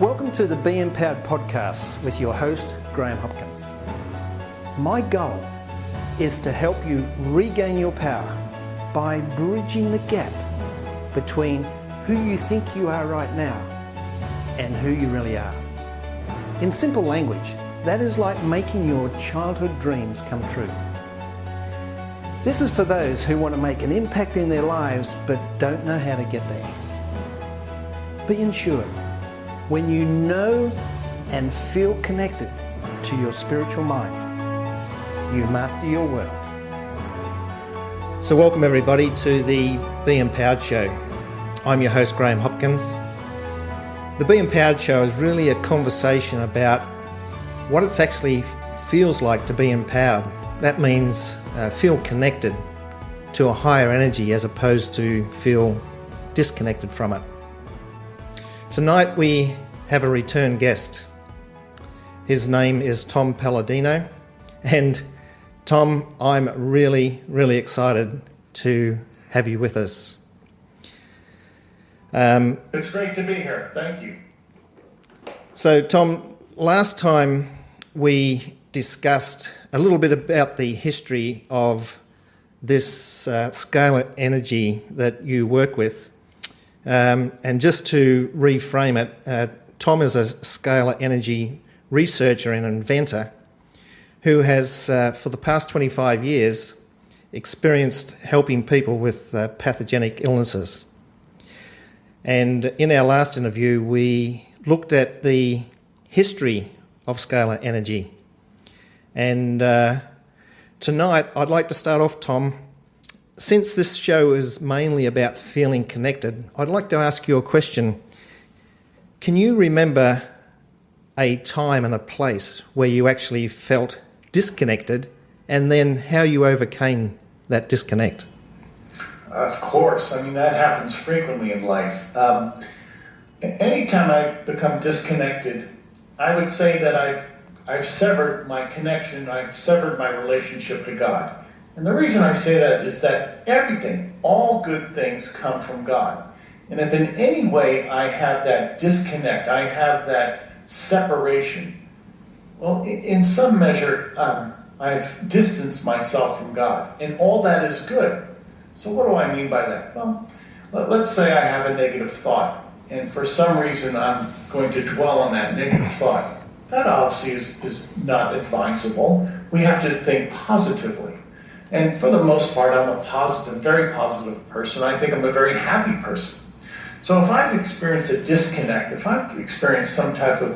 Welcome to the Be Empowered podcast with your host, Graham Hopkins. My goal is to help you regain your power by bridging the gap between who you think you are right now and who you really are. In simple language, that is like making your childhood dreams come true. This is for those who want to make an impact in their lives but don't know how to get there. Be ensured, when you know and feel connected to your spiritual mind, you master your world. So welcome everybody to the Be Empowered Show. I'm your host, Graham Hopkins. The Be Empowered Show is really a conversation about what it actually feels like to be empowered. That means feel connected to a higher energy as opposed to feel disconnected from it. Tonight we have a return guest. His name is Tom Palladino, and Tom, I'm really excited to have you with us. It's great to be here. Thank you. So Tom, last time we discussed a little bit about the history of this scalar energy that you work with. And just to reframe it, Tom is a scalar energy researcher and inventor who has, for the past 25 years, experienced helping people with pathogenic illnesses. And in our last interview, we looked at the history of scalar energy. And tonight, I'd like to start off, Tom. Since this show is mainly about feeling connected, I'd like to ask you a question. Can you remember a time and a place where you actually felt disconnected, and then how you overcame that disconnect? Of course. I mean, that happens frequently in life. Anytime I've become disconnected, I would say that I've severed my connection, I've severed my relationship to God. And the reason I say that is that everything, all good things come from God. And if in any way I have that disconnect, I have that separation, well, in some measure, I've distanced myself from God. And all that is good. So what do I mean by that? Well, let's say I have a negative thought, and for some reason I'm going to dwell on that negative thought. That obviously is not advisable. We have to think positively. And for the most part, I'm a positive, very positive person. I think I'm a very happy person. So if I've experienced a disconnect, if I've experienced some type of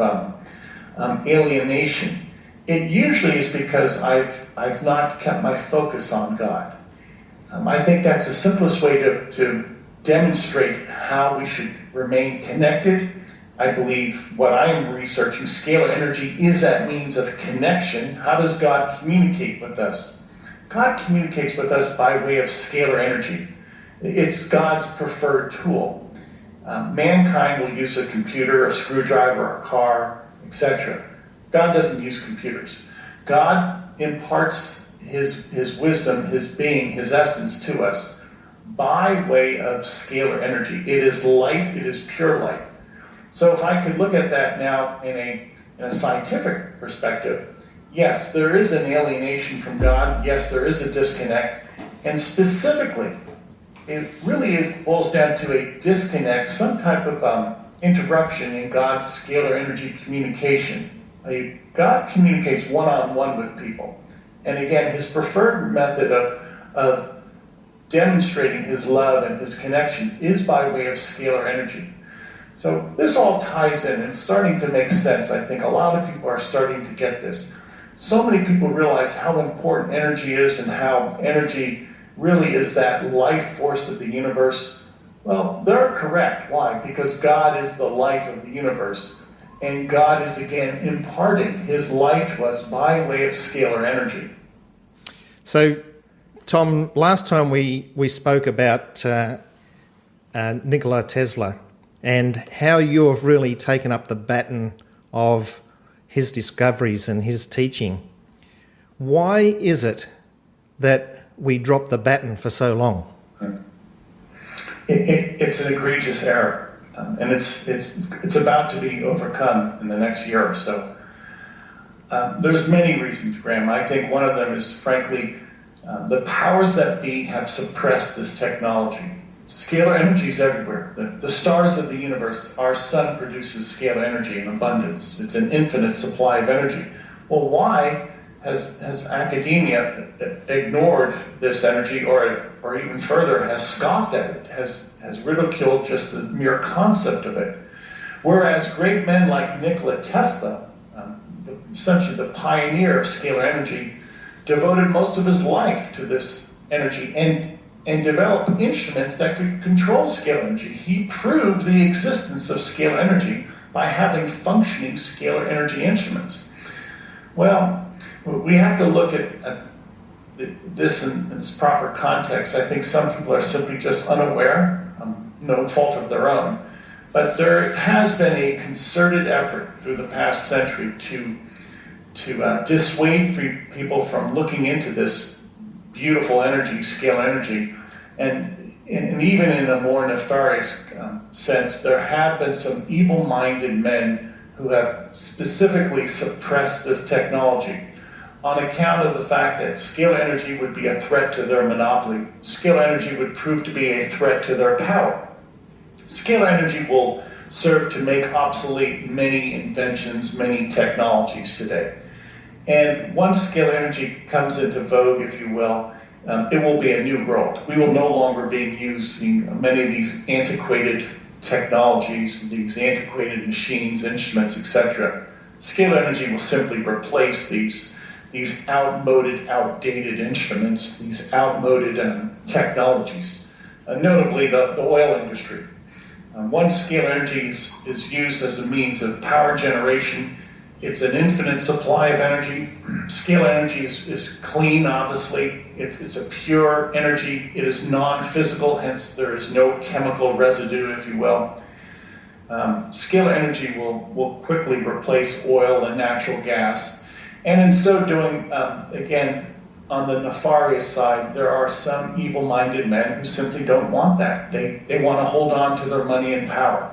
alienation, it usually is because I've not kept my focus on God. I think that's the simplest way to demonstrate how we should remain connected. I believe what I am researching, scalar energy, is that means of connection. How does God communicate with us? God communicates with us by way of scalar energy. It's God's preferred tool. Mankind will use a computer, a screwdriver, a car, etc. God doesn't use computers. God imparts his wisdom, his being, his essence to us by way of scalar energy. It is light, it is pure light. So if I could look at that now in a scientific perspective, yes, there is an alienation from God. Yes, there is a disconnect. And specifically, it really boils down to a disconnect, some type of interruption in God's scalar energy communication. God communicates one-on-one with people. And again, his preferred method of demonstrating his love and his connection is by way of scalar energy. So this all ties in and starting to make sense. I think a lot of people are starting to get this. So many people realize how important energy is and how energy really is that life force of the universe. Well, they're correct. Why? Because God is the life of the universe. And God is, again, imparting his life to us by way of scalar energy. So, Tom, last time we spoke about Nikola Tesla and how you have really taken up the baton of his discoveries and his teaching. Why is it that we dropped the baton for so long? It's an egregious error. and it's about to be overcome in the next year or so. There's many reasons, Graham. I think one of them is, frankly, the powers that be have suppressed this technology. Scalar energy is everywhere. The stars of the universe, our sun produces scalar energy in abundance. It's an infinite supply of energy. Well, why has academia ignored this energy, or even further, has scoffed at it, has ridiculed just the mere concept of it? Whereas great men like Nikola Tesla, essentially the pioneer of scalar energy, devoted most of his life to this energy and developed instruments that could control scalar energy. He proved the existence of scalar energy by having functioning scalar energy instruments. Well, we have to look at this in its proper context. I think some people are simply just unaware, no fault of their own. But there has been a concerted effort through the past century to dissuade people from looking into this beautiful energy, scalar energy, and even in a more nefarious sense, there have been some evil-minded men who have specifically suppressed this technology on account of the fact that scalar energy would be a threat to their monopoly. Scalar energy would prove to be a threat to their power. Scalar energy will serve to make obsolete many inventions, many technologies today. And once scalar energy comes into vogue, if you will, it will be a new world. We will no longer be using many of these antiquated technologies, these antiquated machines, instruments, etc. Scalar energy will simply replace these outmoded, outdated instruments, these outmoded technologies, notably the oil industry. Once scalar energy is used as a means of power generation, it's an infinite supply of energy. Scalar energy is clean, obviously. It's a pure energy. It is non-physical, hence there is no chemical residue, if you will. Scalar energy will quickly replace oil and natural gas. And in so doing, again, on the nefarious side, there are some evil-minded men who simply don't want that. They want to hold on to their money and power.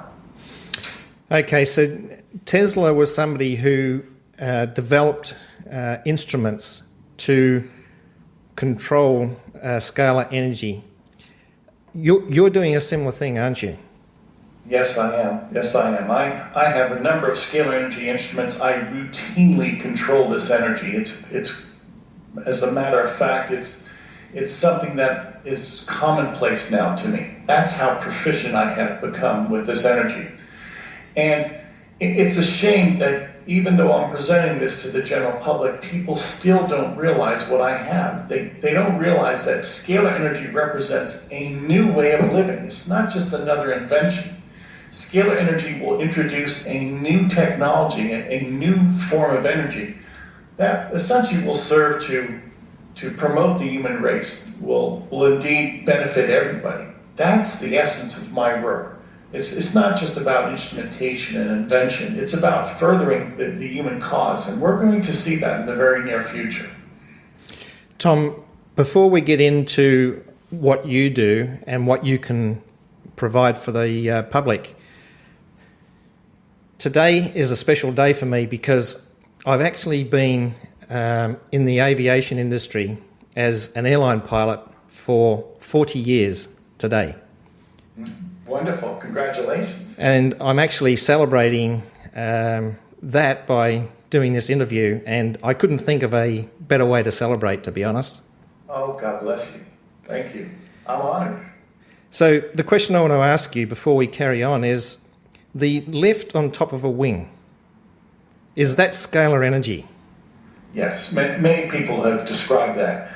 Okay, so Tesla was somebody who developed instruments to control scalar energy. You're doing a similar thing, aren't you? Yes, I am. Yes, I am. I have a number of scalar energy instruments. I routinely control this energy. It's as a matter of fact, it's something that is commonplace now to me. That's how proficient I have become with this energy. And it's a shame that even though I'm presenting this to the general public, people still don't realize what I have. They don't realize that scalar energy represents a new way of living. It's not just another invention. Scalar energy will introduce a new technology, a new form of energy that essentially will serve to promote the human race, will indeed benefit everybody. That's the essence of my work. It's not just about instrumentation and invention. It's about furthering the human cause, and we're going to see that in the very near future. Tom, before we get into what you do and what you can provide for the public, today is a special day for me because I've actually been in the aviation industry as an airline pilot for 40 years today. Wonderful. Congratulations. And I'm actually celebrating that by doing this interview, and I couldn't think of a better way to celebrate, to be honest. Oh, God bless you. Thank you. I'm honored. So the question I want to ask you before we carry on is the lift on top of a wing. Is that scalar energy? Yes, many people have described that.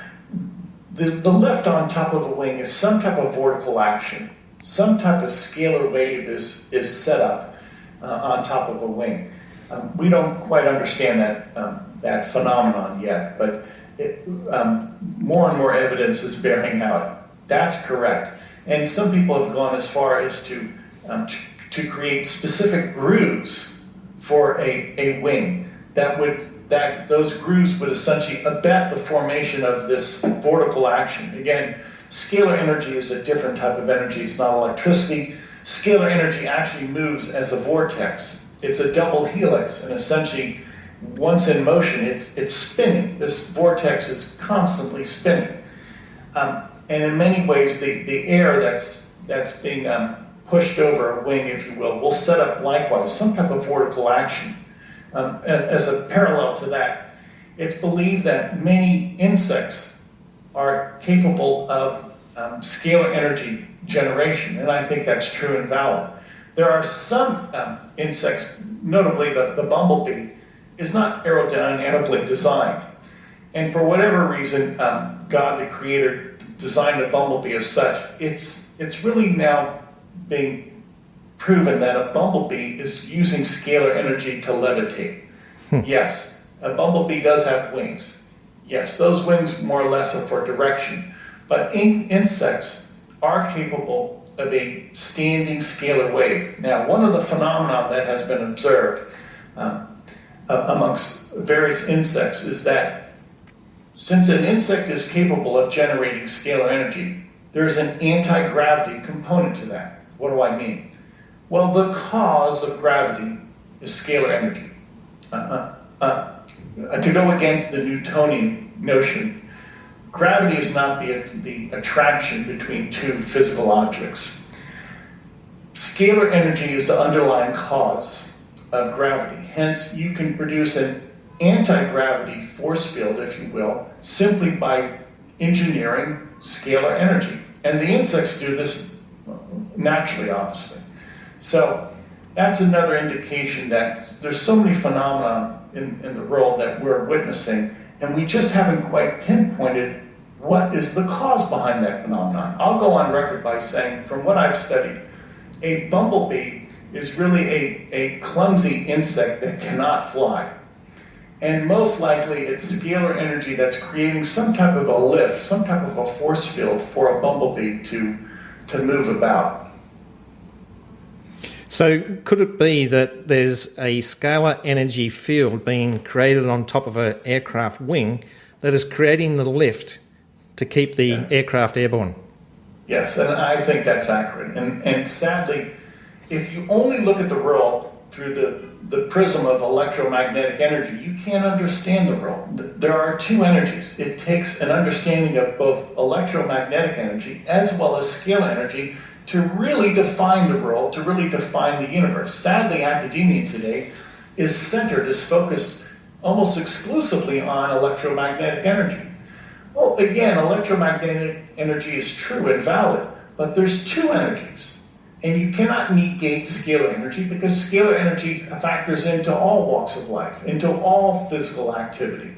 The lift on top of a wing is some type of vortical action. Some type of scalar wave is set up on top of a wing. We don't quite understand that phenomenon yet, but more and more evidence is bearing out. That's correct. And some people have gone as far as to create specific grooves for a wing that those grooves would essentially abet the formation of this vortical action. Again, scalar energy is a different type of energy. It's not electricity. Scalar energy actually moves as a vortex. It's a double helix, and essentially, once in motion, it's spinning. This vortex is constantly spinning. And in many ways, the air that's being pushed over a wing, if you will set up likewise some type of vortical action. As a parallel to that, it's believed that many insects are capable of scalar energy generation, and I think that's true and valid. There are some insects, notably the bumblebee, is not aerodynamically designed. And for whatever reason, God, the creator, designed a bumblebee as such. It's really now being proven that a bumblebee is using scalar energy to levitate. Yes, a bumblebee does have wings. Yes, those wings more or less are for direction. But insects are capable of a standing scalar wave. Now, one of the phenomena that has been observed amongst various insects is that since an insect is capable of generating scalar energy, there's an anti-gravity component to that. What do I mean? Well, the cause of gravity is scalar energy. To go against the Newtonian notion, gravity is not the attraction between two physical objects. Scalar energy is the underlying cause of gravity. Hence, you can produce an anti-gravity force field, if you will, simply by engineering scalar energy. And the insects do this naturally, obviously. So that's another indication that there's so many phenomena in the world that we're witnessing, and we just haven't quite pinpointed what is the cause behind that phenomenon. I'll go on record by saying, from what I've studied, a bumblebee is really a clumsy insect that cannot fly. And most likely it's scalar energy that's creating some type of a lift, some type of a force field for a bumblebee to move about. So could it be that there's a scalar energy field being created on top of an aircraft wing that is creating the lift to keep the aircraft airborne? Yes, and I think that's accurate. And sadly, if you only look at the world through the prism of electromagnetic energy, you can't understand the world. There are two energies. It takes an understanding of both electromagnetic energy as well as scalar energy to really define the world, to really define the universe. Sadly, academia today is focused almost exclusively on electromagnetic energy. Well, again, electromagnetic energy is true and valid, but there's two energies. And you cannot negate scalar energy because scalar energy factors into all walks of life, into all physical activity.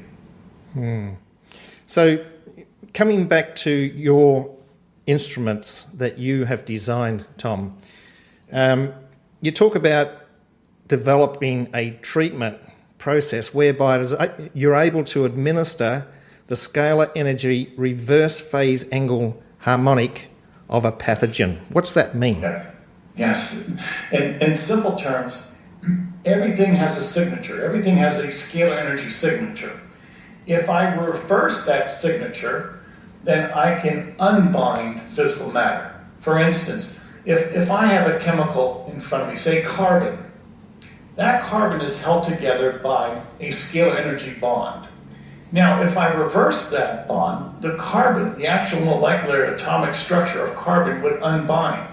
So coming back to your instruments that you have designed, Tom, you talk about developing a treatment process whereby you're able to administer the scalar energy reverse phase angle harmonic of a pathogen. What's that mean? Yes. In simple terms, everything has a signature. Everything has a scalar energy signature. If I reverse that signature, then I can unbind physical matter. For instance, if I have a chemical in front of me, say carbon, that carbon is held together by a scalar energy bond. Now, if I reverse that bond, the carbon, the actual molecular atomic structure of carbon would unbind.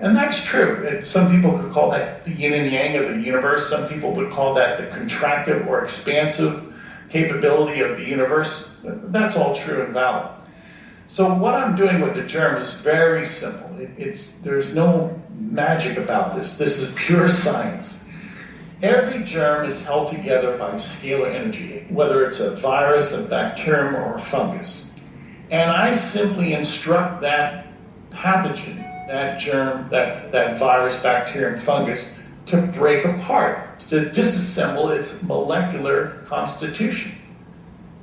And that's true. Some people could call that the yin and yang of the universe. Some people would call that the contractive or expansive capability of the universe. That's all true and valid. So what I'm doing with the germ is very simple. There's no magic about this. This is pure science. Every germ is held together by scalar energy, whether it's a virus, a bacterium, or a fungus. And I simply instruct that pathogen, that germ, that virus, bacterium, fungus, to break apart, to disassemble its molecular constitution.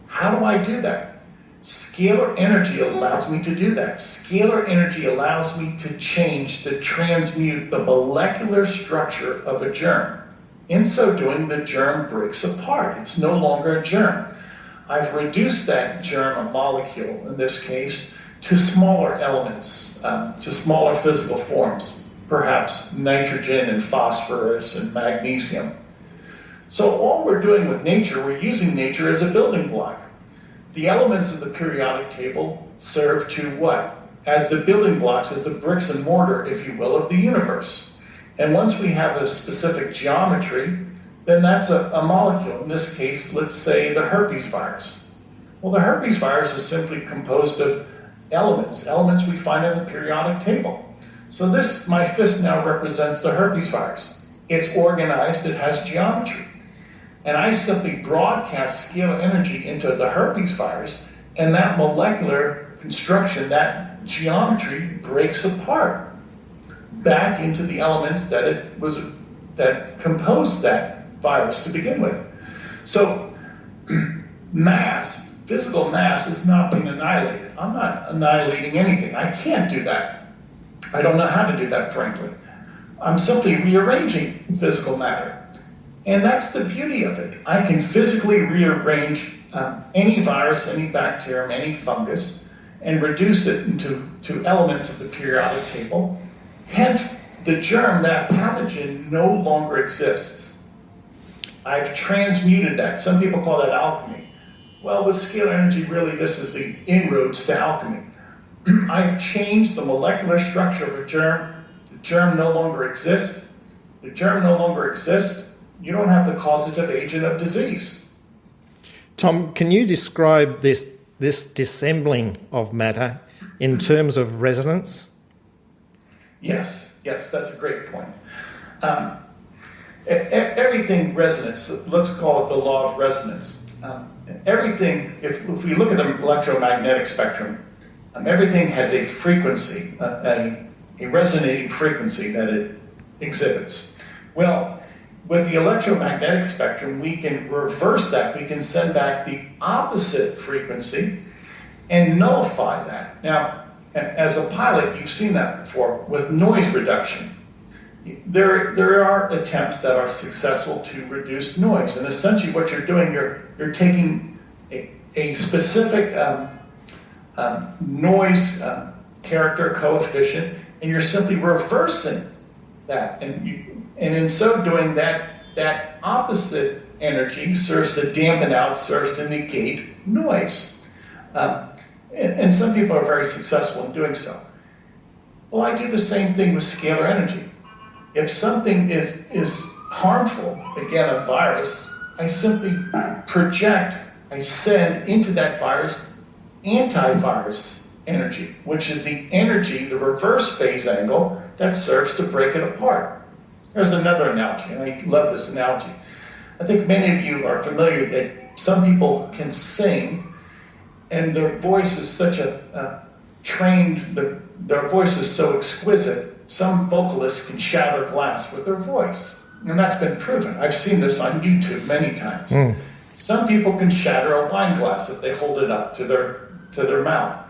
How do I do that? Scalar energy allows me to do that. Scalar energy allows me to change, to transmute the molecular structure of a germ. In so doing, the germ breaks apart. It's no longer a germ. I've reduced that germ, a molecule in this case, to smaller elements, to smaller physical forms. perhaps nitrogen and phosphorus and magnesium. So all we're doing with nature, we're using nature as a building block. The elements of the periodic table serve to what? As the building blocks, as the bricks and mortar, if you will, of the universe. And once we have a specific geometry, then that's a molecule. In this case, let's say the herpes virus. Well, the herpes virus is simply composed of elements we find in the periodic table. So this, my fist now represents the herpes virus. It's organized, it has geometry. And I simply broadcast scalar energy into the herpes virus, and that molecular construction, that geometry breaks apart back into the elements that composed that virus to begin with. So mass, physical mass, is not being annihilated. I'm not annihilating anything. I can't do that. I don't know how to do that, frankly. I'm simply rearranging physical matter. And that's the beauty of it. I can physically rearrange any virus, any bacterium, any fungus, and reduce it into elements of the periodic table. Hence, the germ, that pathogen, no longer exists. I've transmuted that. Some people call that alchemy. Well, with scalar energy, really, this is the inroads to alchemy. I've changed the molecular structure of a germ. The germ no longer exists. The germ no longer exists. You don't have the causative agent of disease. Tom, can you describe this dissembling of matter in terms of resonance? Yes, that's a great point. Everything resonates. Let's call it the law of resonance. Everything, if we look at the electromagnetic spectrum, everything has a frequency, a resonating frequency that it exhibits. Well, with the electromagnetic spectrum, we can reverse that. We can send back the opposite frequency and nullify that. Now, as a pilot, you've seen that before with noise reduction. There are attempts that are successful to reduce noise, and essentially what you're doing, you're taking a specific noise character coefficient, and you're simply reversing that, and in so doing, that opposite energy serves to dampen out, serves to negate noise. And some people are very successful in doing so. Well, I do the same thing with scalar energy. If something is harmful, again, a virus, I simply project, I send into that virus antivirus energy, which is the energy, the reverse phase angle, that serves to break it apart. There's another analogy, and I love this analogy. I think many of you are familiar that some people can sing, and their voice is such their voice is so exquisite, some vocalists can shatter glass with their voice. And that's been proven. I've seen this on YouTube many times. Some people can shatter a wine glass if they hold it up to their mouth.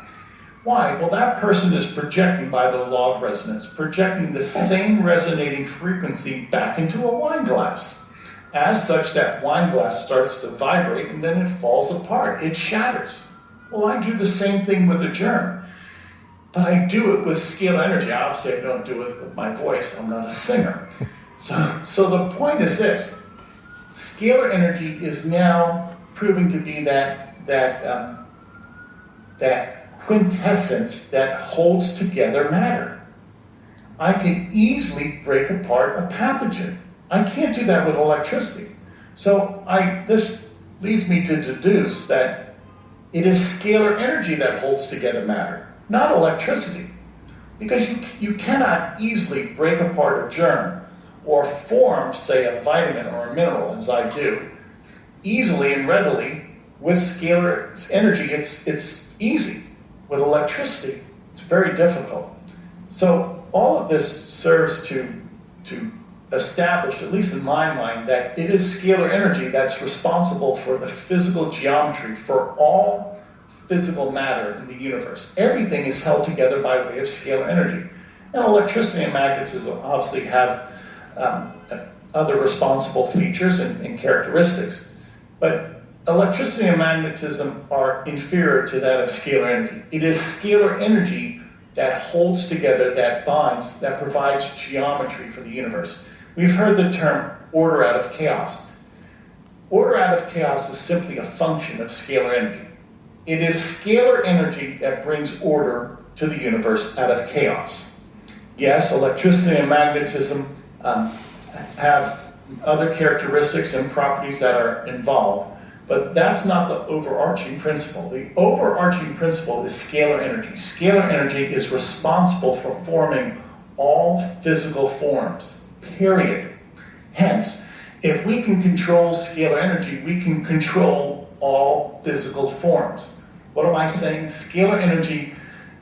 Why? Well, that person is projecting, by the law of resonance, projecting the same resonating frequency back into a wine glass. As such, that wine glass starts to vibrate and then it falls apart. It shatters. Well, I do the same thing with a germ, but I do it with scalar energy. Obviously, I don't do it with my voice. I'm not a singer. So the point is this. Scalar energy is now proving to be that quintessence that holds together matter. I can easily break apart a pathogen. I can't do that with electricity. So this leads me to deduce that it is scalar energy that holds together matter, not electricity. Because you cannot easily break apart a germ or form, say, a vitamin or a mineral, as I do, easily and readily. With scalar energy, it's easy. With electricity, it's very difficult. So all of this serves to establish, at least in my mind, that it is scalar energy that's responsible for the physical geometry for all physical matter in the universe. Everything is held together by way of scalar energy. And electricity and magnetism obviously have other responsible features and characteristics. But electricity and magnetism are inferior to that of scalar energy. It is scalar energy that holds together, that binds, that provides geometry for the universe. We've heard the term order out of chaos. Order out of chaos is simply a function of scalar energy. It is scalar energy that brings order to the universe out of chaos. Yes, electricity and magnetism have other characteristics and properties that are involved, but that's not the overarching principle. The overarching principle is scalar energy. Scalar energy is responsible for forming all physical forms, period. Hence, if we can control scalar energy, we can control all physical forms. What am I saying? Scalar energy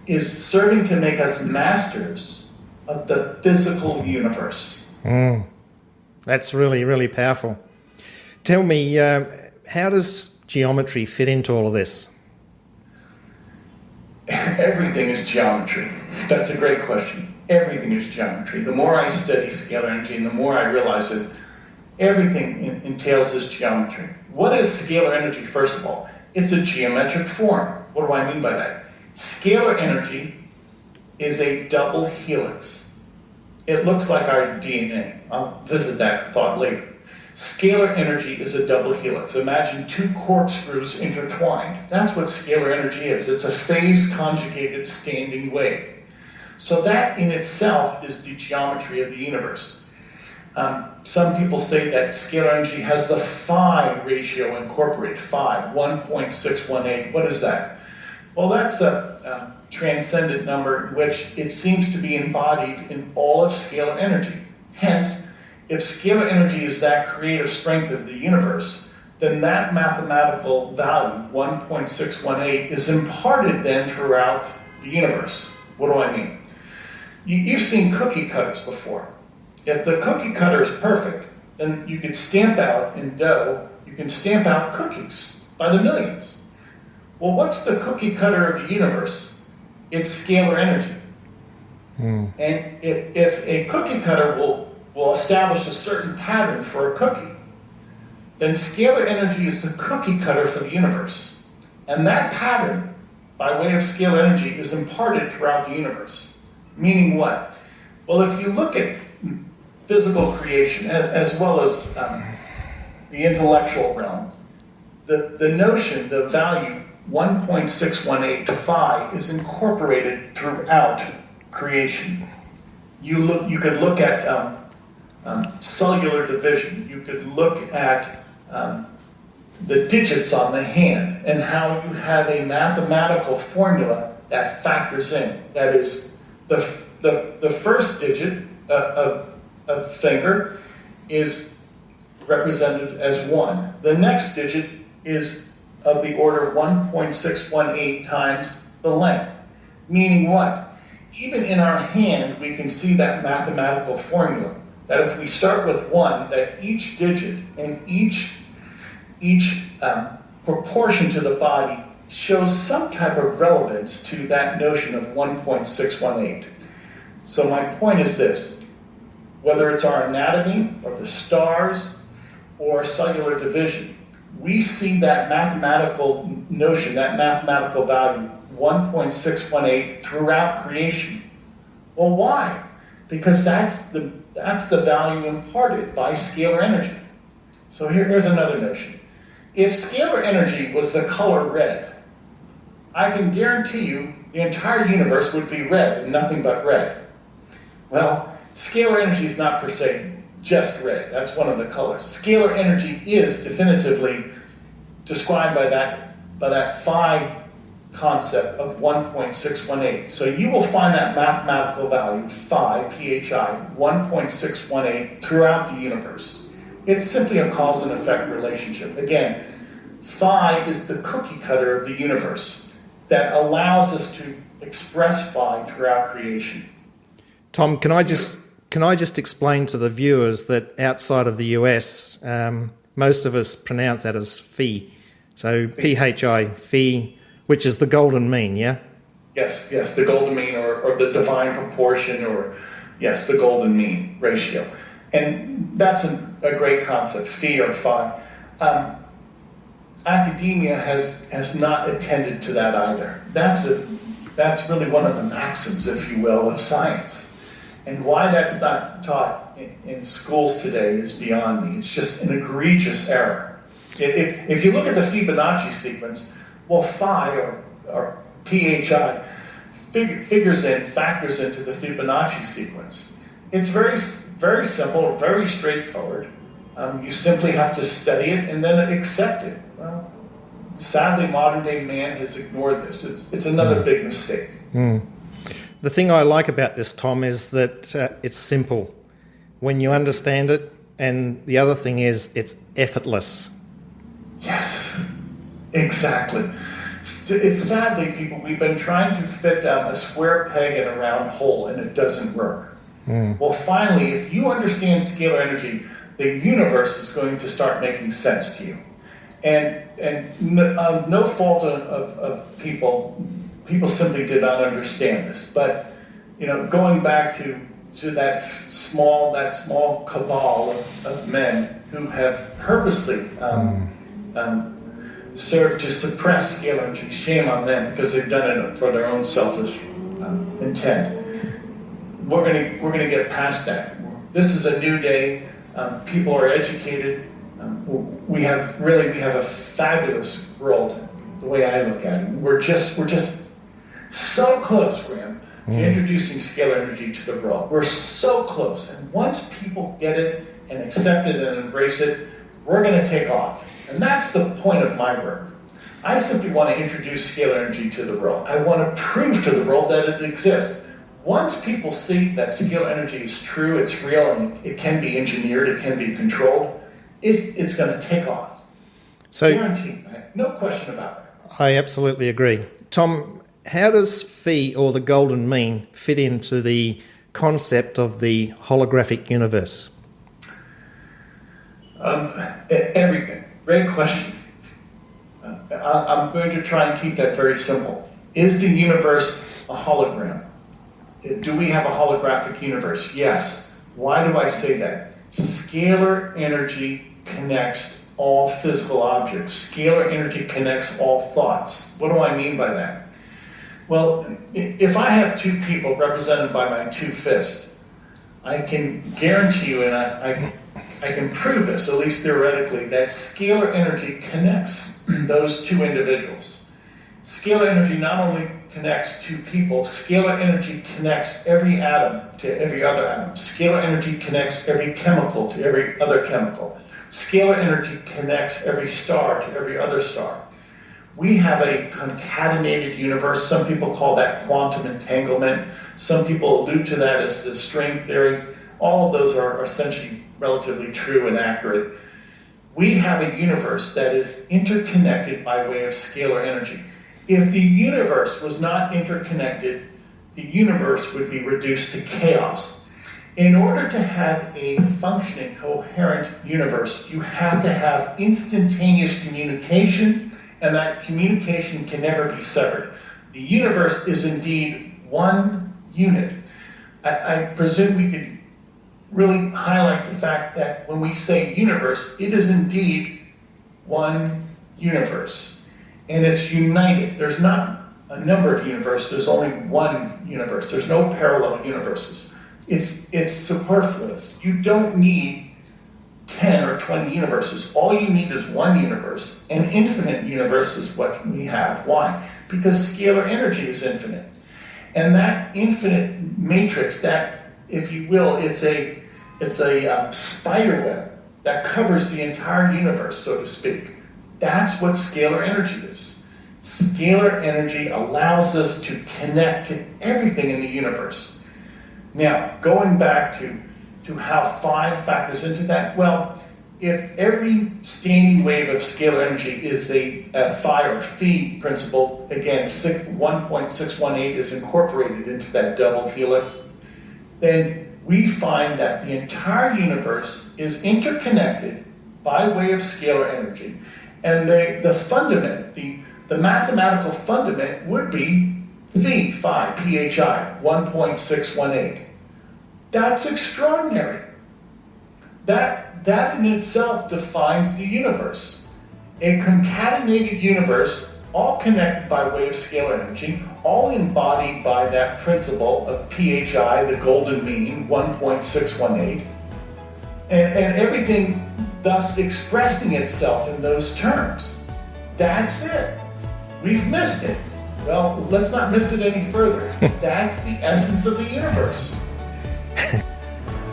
is serving to make us masters of the physical universe. That's really, really powerful. Tell me, how does geometry fit into all of this? Everything is geometry. That's a great question. Everything is geometry. The more I study scalar energy, and the more I realize that everything entails this geometry. What is scalar energy, first of all? It's a geometric form. What do I mean by that? Scalar energy is a double helix. It looks like our DNA. I'll visit that thought later. Scalar energy is a double helix. Imagine two corkscrews intertwined. That's what scalar energy is. It's a phase-conjugated standing wave. So that in itself is the geometry of the universe. Some people say that scalar energy has the phi ratio incorporated. Phi, 1.618. What is that? Well, that's a transcendent number which it seems to be embodied in all of scalar energy. Hence, if scalar energy is that creative strength of the universe, then that mathematical value, 1.618, is imparted then throughout the universe. What do I mean? You've seen cookie cutters before. If the cookie cutter is perfect, then you could stamp out in dough, you can stamp out cookies by the millions. Well, what's the cookie cutter of the universe? It's scalar energy. And if a cookie cutter will establish a certain pattern for a cookie, then scalar energy is the cookie cutter for the universe. And that pattern, by way of scalar energy, is imparted throughout the universe. Meaning what? Well, if you look at physical creation as well as the intellectual realm, the notion, the value 1.618 phi is incorporated throughout creation. You could look at cellular division. You could look at the digits on the hand and how you have a mathematical formula that factors in. That is, the first digit of finger is represented as 1. The next digit is of the order 1.618 times the length. Meaning what? Even in our hand, we can see that mathematical formula. That if we start with 1, that each digit and each proportion to the body shows some type of relevance to that notion of 1.618. So my point is this. Whether it's our anatomy or the stars or cellular division, we see that mathematical notion, that mathematical value, 1.618, throughout creation. Well, why? Because that's the value imparted by scalar energy. So here's another notion. If scalar energy was the color red, I can guarantee you the entire universe would be red and nothing but red. Well, scalar energy is not per se just red. That's one of the colors. Scalar energy is definitively described by that phi concept of 1.618. So you will find that mathematical value, phi, phi, 1.618, throughout the universe. It's simply a cause and effect relationship. Again, phi is the cookie cutter of the universe that allows us to express phi throughout creation. Tom, can I just explain to the viewers that outside of the US, most of us pronounce that as phi. So phi, phi, which is the golden mean, yeah? Yes, the golden mean or the divine proportion or, yes, the golden mean ratio. And that's a great concept, phi or phi. Academia has not attended to that either. That's That's really one of the maxims, if you will, of science. And why that's not taught in schools today is beyond me. It's just an egregious error. If you look at the Fibonacci sequence, well, phi or PHI factors into the Fibonacci sequence. It's very, very simple, very straightforward. You simply have to study it and then accept it. Well, sadly, modern-day man has ignored this. It's another big mistake. The thing I like about this, Tom, is that it's simple when you understand it, and the other thing is it's effortless. Yes, exactly. It's sadly, people, we've been trying to fit down a square peg in a round hole, and it doesn't work. Well, finally, if you understand scalar energy, the universe is going to start making sense to you. And no fault of people simply did not understand this. But going back to that small cabal of men who have purposely served to suppress scalar energy, shame on them, because they've done it for their own selfish intent. We're gonna get past that. This is a new day. People are educated. We have a fabulous world, the way I look at it. We're just so close, Graham, to introducing scalar energy to the world. We're so close. And once people get it and accept it and embrace it, we're going to take off. And that's the point of my work. I simply want to introduce scalar energy to the world. I want to prove to the world that it exists. Once people see that scalar energy is true, it's real, and it can be engineered, it can be controlled, it's going to take off. So, guaranteed. No question about it. I absolutely agree. Tom, how does phi, or the golden mean, fit into the concept of the holographic universe? Everything. Great question. I'm going to try and keep that very simple. Is the universe a hologram? Do we have a holographic universe? Yes. Why do I say that? Scalar energy connects all physical objects. Scalar energy connects all thoughts. What do I mean by that? Well, if I have two people represented by my two fists, I can guarantee you, and I can prove this, at least theoretically, that scalar energy connects those two individuals. Scalar energy not only connects two people, scalar energy connects every atom to every other atom. Scalar energy connects every chemical to every other chemical. Scalar energy connects every star to every other star. We have a concatenated universe. Some people call that quantum entanglement. Some people allude to that as the string theory. All of those are essentially relatively true and accurate. We have a universe that is interconnected by way of scalar energy. If the universe was not interconnected, the universe would be reduced to chaos. In order to have a functioning, coherent universe, you have to have instantaneous communication, and that communication can never be severed. The universe is indeed one unit. I presume we could really highlight the fact that when we say universe, it is indeed one universe. And it's united. There's not a number of universes. There's only one universe. There's no parallel universes. It's superfluous. You don't need 10 or 20 universes. All you need is one universe. An infinite universe is what we have. Why? Because scalar energy is infinite. And that infinite matrix, that, if you will, it's a spider web that covers the entire universe, so to speak. That's what scalar energy is. Scalar energy allows us to connect to everything in the universe. Now, going back to how phi factors into that, well, if every standing wave of scalar energy is a phi or phi principle, again, 1.618 is incorporated into that double helix, then we find that the entire universe is interconnected by way of scalar energy. And the fundament, the mathematical fundament would be phi, PHI, 1.618. That's extraordinary. That in itself defines the universe. A concatenated universe, all connected by way of scalar energy, all embodied by that principle of PHI, the golden mean, 1.618, and everything thus expressing itself in those terms. That's it. We've missed it. Well, let's not miss it any further. That's the essence of the universe.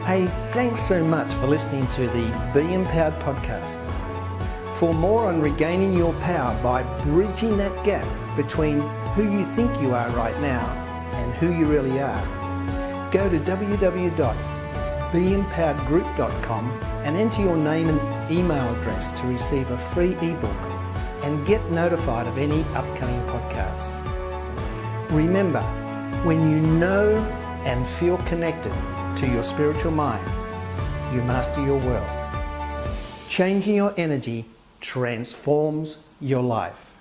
Hey, thanks so much for listening to the Be Empowered podcast. For more on regaining your power by bridging that gap between who you think you are right now and who you really are, go to www.beempoweredgroup.com and enter your name and email address to receive a free ebook and get notified of any upcoming podcasts. Remember, when you know and feel connected to your spiritual mind, you master your world. Changing your energy transforms your life.